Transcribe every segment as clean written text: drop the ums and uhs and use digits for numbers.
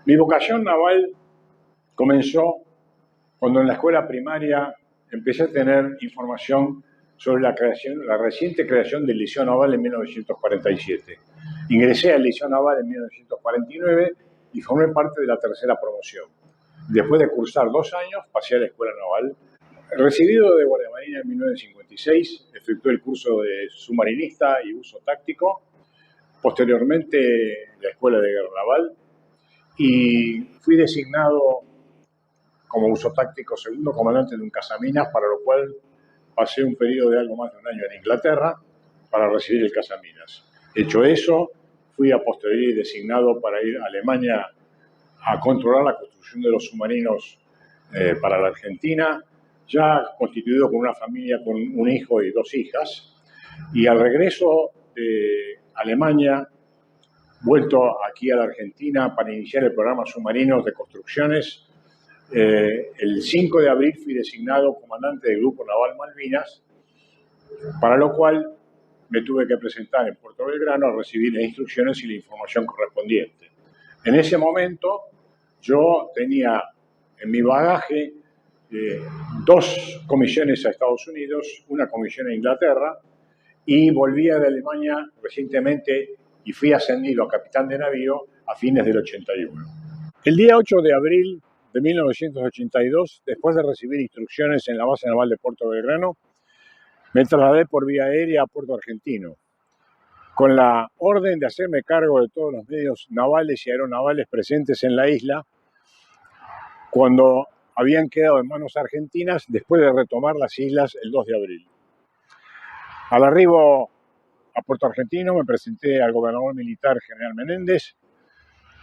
Mi vocación naval comenzó cuando en la escuela primaria empecé a tener información sobre la reciente creación del Liceo Naval en 1947. Ingresé al Liceo Naval en 1949 y formé parte de la tercera promoción. Después de cursar 2 años, pasé a la Escuela Naval. Recibido de Guardia Marina en 1956, efectué el curso de submarinista y uso táctico. Posteriormente, la Escuela de Guerra Naval, y fui designado como uso táctico segundo comandante de un cazaminas, para lo cual pasé un periodo de algo más de un año en Inglaterra para recibir el cazaminas. Hecho eso, fui a posteriori designado para ir a Alemania a controlar la construcción de los submarinos para la Argentina, ya constituido con una familia con un hijo y 2 hijas. Y al regreso de Alemania, vuelto aquí a la Argentina para iniciar el programa Submarinos de Construcciones, el 5 de abril fui designado comandante del Grupo Naval Malvinas, para lo cual me tuve que presentar en Puerto Belgrano a recibir las instrucciones y la información correspondiente. En ese momento yo tenía en mi bagaje 2 comisiones a Estados Unidos, una comisión a Inglaterra, y volvía de Alemania recientemente y fui ascendido a capitán de navío a fines del 81. El día 8 de abril de 1982, después de recibir instrucciones en la base naval de Puerto Belgrano, me trasladé por vía aérea a Puerto Argentino, con la orden de hacerme cargo de todos los medios navales y aeronavales presentes en la isla, cuando habían quedado en manos argentinas después de retomar las islas el 2 de abril. Al arribo a Puerto Argentino me presenté al gobernador militar general Menéndez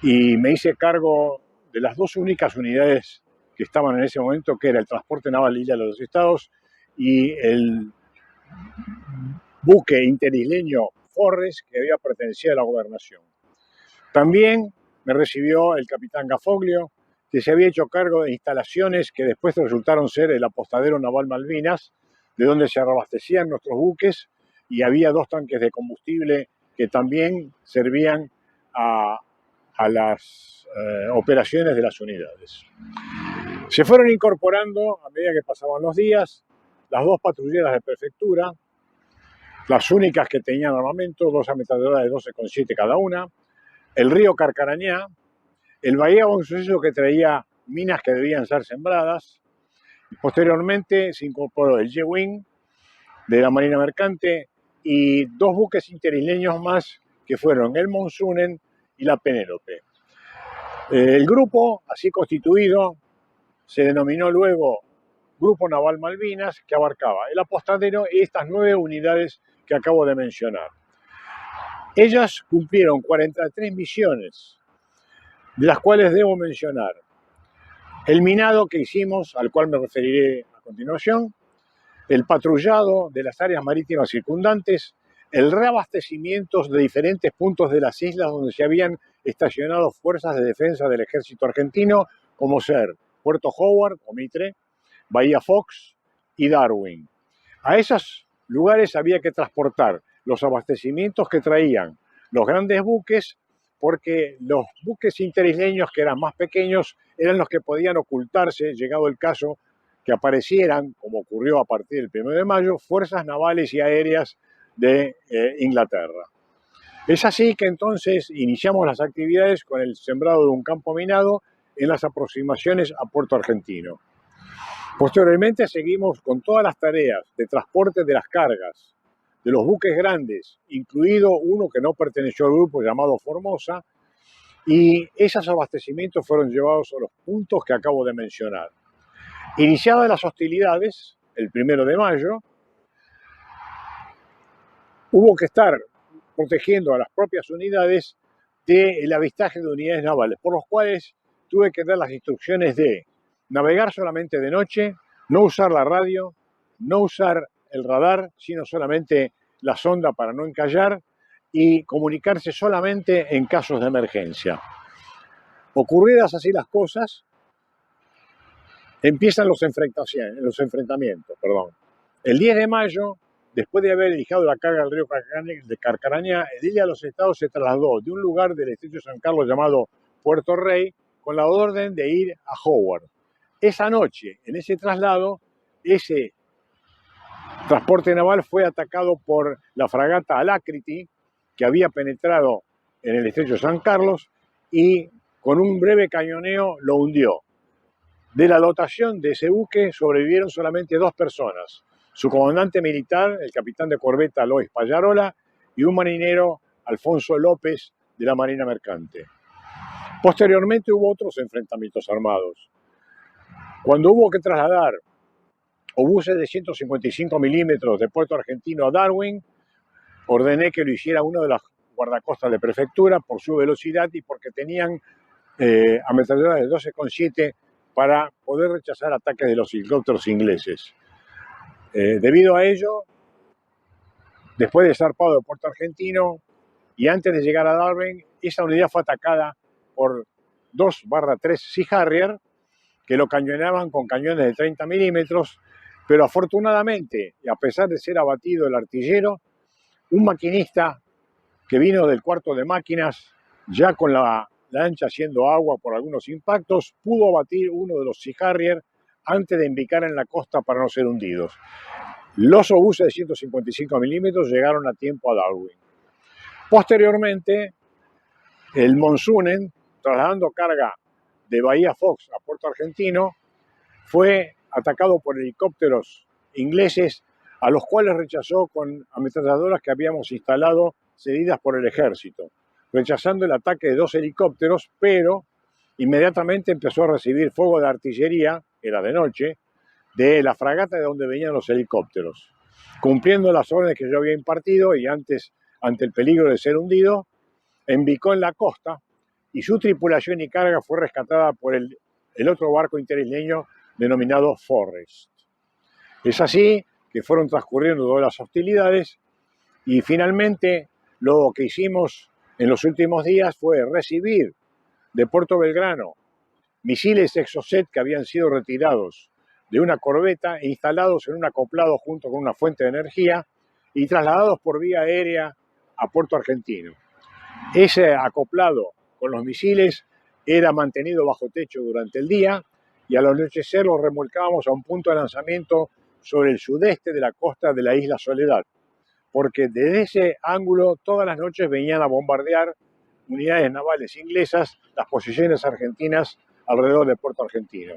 y me hice cargo de las 2 únicas unidades que estaban en ese momento, que era el transporte naval Isla de los Estados y el buque interisleño Forres, que había pertenecido a la gobernación. También me recibió el capitán Gafoglio, que se había hecho cargo de instalaciones que después resultaron ser el apostadero naval Malvinas, de donde se reabastecían nuestros buques, y había 2 tanques de combustible que también servían a las operaciones de las unidades. Se fueron incorporando, a medida que pasaban los días, las 2 patrulleras de prefectura, las únicas que tenían armamento, 2 ametralladoras de 12,7 cada una, el río Carcarañá, el Bahía Bonsuceso, que traía minas que debían ser sembradas. Posteriormente se incorporó el J-Wing de la Marina Mercante y 2 buques interisleños más, que fueron el Monsunen y la Penélope. El grupo, así constituido, se denominó luego Grupo Naval Malvinas, que abarcaba el apostadero y estas 9 unidades que acabo de mencionar. Ellas cumplieron 43 misiones, de las cuales debo mencionar el minado que hicimos, al cual me referiré a continuación, el patrullado de las áreas marítimas circundantes, el reabastecimiento de diferentes puntos de las islas donde se habían estacionado fuerzas de defensa del ejército argentino, como ser Puerto Howard o Mitre, Bahía Fox y Darwin. A esos lugares había que transportar los abastecimientos que traían los grandes buques, porque los buques interisleños, que eran más pequeños, eran los que podían ocultarse, llegado el caso, que aparecieran, como ocurrió a partir del 1 de mayo, fuerzas navales y aéreas de Inglaterra. Es así que entonces iniciamos las actividades con el sembrado de un campo minado en las aproximaciones a Puerto Argentino. Posteriormente seguimos con todas las tareas de transporte de las cargas, de los buques grandes, incluido uno que no perteneció al grupo llamado Formosa, y esos abastecimientos fueron llevados a los puntos que acabo de mencionar. Iniciadas las hostilidades, el 1 de mayo, hubo que estar protegiendo a las propias unidades del avistaje de unidades navales, por los cuales tuve que dar las instrucciones de navegar solamente de noche, no usar la radio, no usar el radar, sino solamente la sonda para no encallar, y comunicarse solamente en casos de emergencia. Ocurridas así las cosas, empiezan los enfrentamientos. El 10 de mayo, después de haber dejado la carga del río Carcarañá, el Isla de los Estados se trasladó de un lugar del estrecho de San Carlos llamado Puerto Rey, con la orden de ir a Howard. Esa noche, en ese traslado, ese transporte naval fue atacado por la fragata Alacrity, que había penetrado en el estrecho de San Carlos y con un breve cañoneo lo hundió. De la dotación de ese buque sobrevivieron solamente 2 personas, su comandante militar, el capitán de corbeta Lois Pallarola, y un marinero, Alfonso López, de la Marina Mercante. Posteriormente hubo otros enfrentamientos armados. Cuando hubo que trasladar obuses de 155 milímetros de Puerto Argentino a Darwin, ordené que lo hiciera uno de las guardacostas de prefectura por su velocidad y porque tenían ametralladoras de 12,7 para poder rechazar ataques de los helicópteros ingleses. Debido a ello, después de zarpado de Puerto Argentino y antes de llegar a Darwin, esa unidad fue atacada por 2-3 Sea Harrier que lo cañoneaban con cañones de 30 milímetros, pero afortunadamente, y a pesar de ser abatido el artillero, un maquinista que vino del cuarto de máquinas, ya con la lancha haciendo agua por algunos impactos, pudo abatir uno de los Sea Harrier antes de embicar en la costa para no ser hundidos. Los obuses de 155 milímetros llegaron a tiempo a Darwin. Posteriormente, el Monsunen, trasladando carga de Bahía Fox a Puerto Argentino, fue atacado por helicópteros ingleses, a los cuales rechazó con ametralladoras que habíamos instalado cedidas por el ejército, rechazando el ataque de 2 helicópteros, pero inmediatamente empezó a recibir fuego de artillería, era de noche, de la fragata de donde venían los helicópteros. Cumpliendo las órdenes que yo había impartido y antes, ante el peligro de ser hundido, embicó en la costa y su tripulación y carga fue rescatada por el otro barco interisleño denominado Forrest. Es así que fueron transcurriendo todas las hostilidades y finalmente lo que hicimos en los últimos días fue recibir de Puerto Belgrano misiles Exocet que habían sido retirados de una corbeta e instalados en un acoplado junto con una fuente de energía y trasladados por vía aérea a Puerto Argentino. Ese acoplado con los misiles era mantenido bajo techo durante el día y al anochecer los remolcábamos a un punto de lanzamiento sobre el sudeste de la costa de la isla Soledad, porque desde ese ángulo todas las noches venían a bombardear unidades navales inglesas las posiciones argentinas alrededor de Puerto Argentino.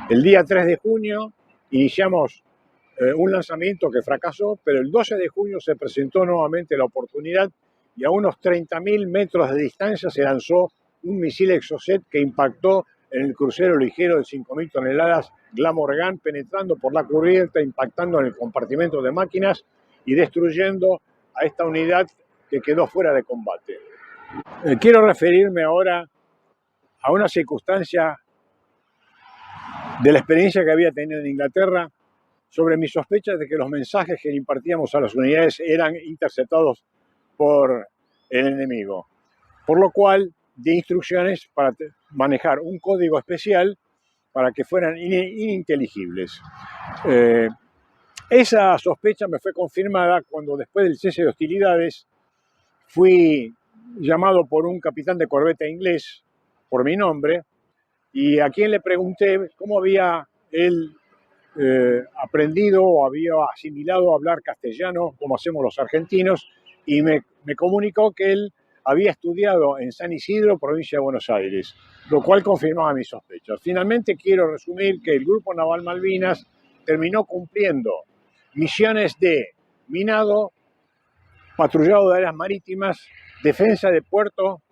El día 3 de junio iniciamos un lanzamiento que fracasó, pero el 12 de junio se presentó nuevamente la oportunidad y a unos 30.000 metros de distancia se lanzó un misil Exocet que impactó en el crucero ligero de 5.000 toneladas Glamorgan, penetrando por la cubierta, impactando en el compartimento de máquinas y destruyendo a esta unidad que quedó fuera de combate. Quiero referirme ahora a una circunstancia de la experiencia que había tenido en Inglaterra sobre mis sospechas de que los mensajes que le impartíamos a las unidades eran interceptados por el enemigo, por lo cual di instrucciones para manejar un código especial para que fueran ininteligibles. Esa sospecha me fue confirmada cuando después del cese de hostilidades fui llamado por un capitán de corbeta inglés por mi nombre y a quien le pregunté cómo había él aprendido o había asimilado a hablar castellano como hacemos los argentinos y me comunicó que él había estudiado en San Isidro, provincia de Buenos Aires, lo cual confirmaba mis sospechas. Finalmente quiero resumir que el Grupo Naval Malvinas terminó cumpliendo misiones de minado, patrullado de áreas marítimas, defensa de puerto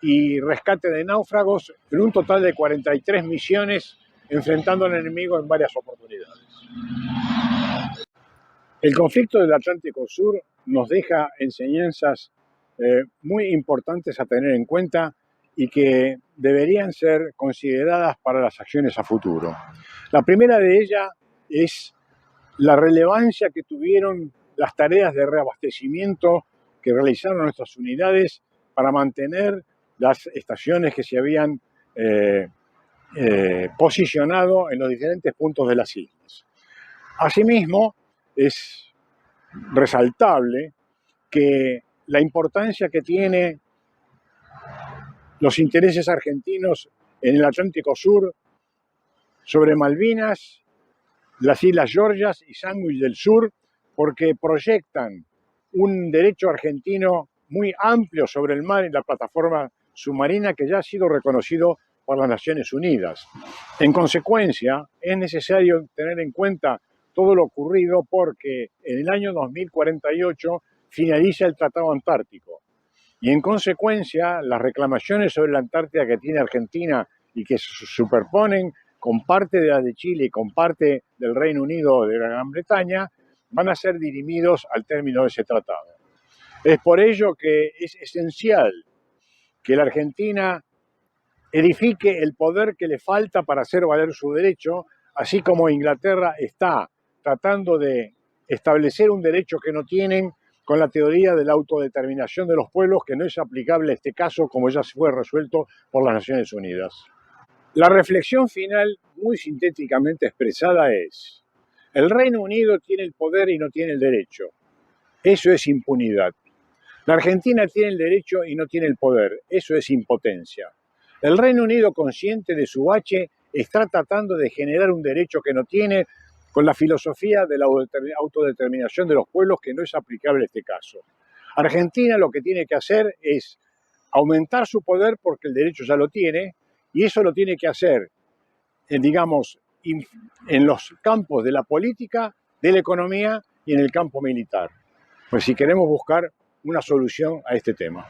y rescate de náufragos en un total de 43 misiones enfrentando al enemigo en varias oportunidades. El conflicto del Atlántico Sur nos deja enseñanzas muy importantes a tener en cuenta y que deberían ser consideradas para las acciones a futuro. La primera de ellas es la relevancia que tuvieron las tareas de reabastecimiento que realizaron nuestras unidades para mantener las estaciones que se habían posicionado en los diferentes puntos de las islas. Asimismo, es resaltable que la importancia que tiene los intereses argentinos en el Atlántico Sur, sobre Malvinas, las Islas Georgias y Sandwich del Sur, porque proyectan un derecho argentino muy amplio sobre el mar en la plataforma submarina que ya ha sido reconocido por las Naciones Unidas. En consecuencia, es necesario tener en cuenta todo lo ocurrido porque en el año 2048 finaliza el Tratado Antártico y en consecuencia las reclamaciones sobre la Antártida que tiene Argentina y que se superponen con parte de las de Chile y con parte del Reino Unido o de la Gran Bretaña van a ser dirimidos al término de ese tratado. Es por ello que es esencial que la Argentina edifique el poder que le falta para hacer valer su derecho, así como Inglaterra está tratando de establecer un derecho que no tienen con la teoría de la autodeterminación de los pueblos, que no es aplicable a este caso, como ya fue resuelto por las Naciones Unidas. La reflexión final, muy sintéticamente expresada, es: el Reino Unido tiene el poder y no tiene el derecho. Eso es impunidad. La Argentina tiene el derecho y no tiene el poder. Eso es impotencia. El Reino Unido, consciente de su bache, está tratando de generar un derecho que no tiene con la filosofía de la autodeterminación de los pueblos, que no es aplicable a este caso. Argentina lo que tiene que hacer es aumentar su poder porque el derecho ya lo tiene, y eso lo tiene que hacer, digamos, en los campos de la política, de la economía y en el campo militar. Pues si queremos buscar una solución a este tema.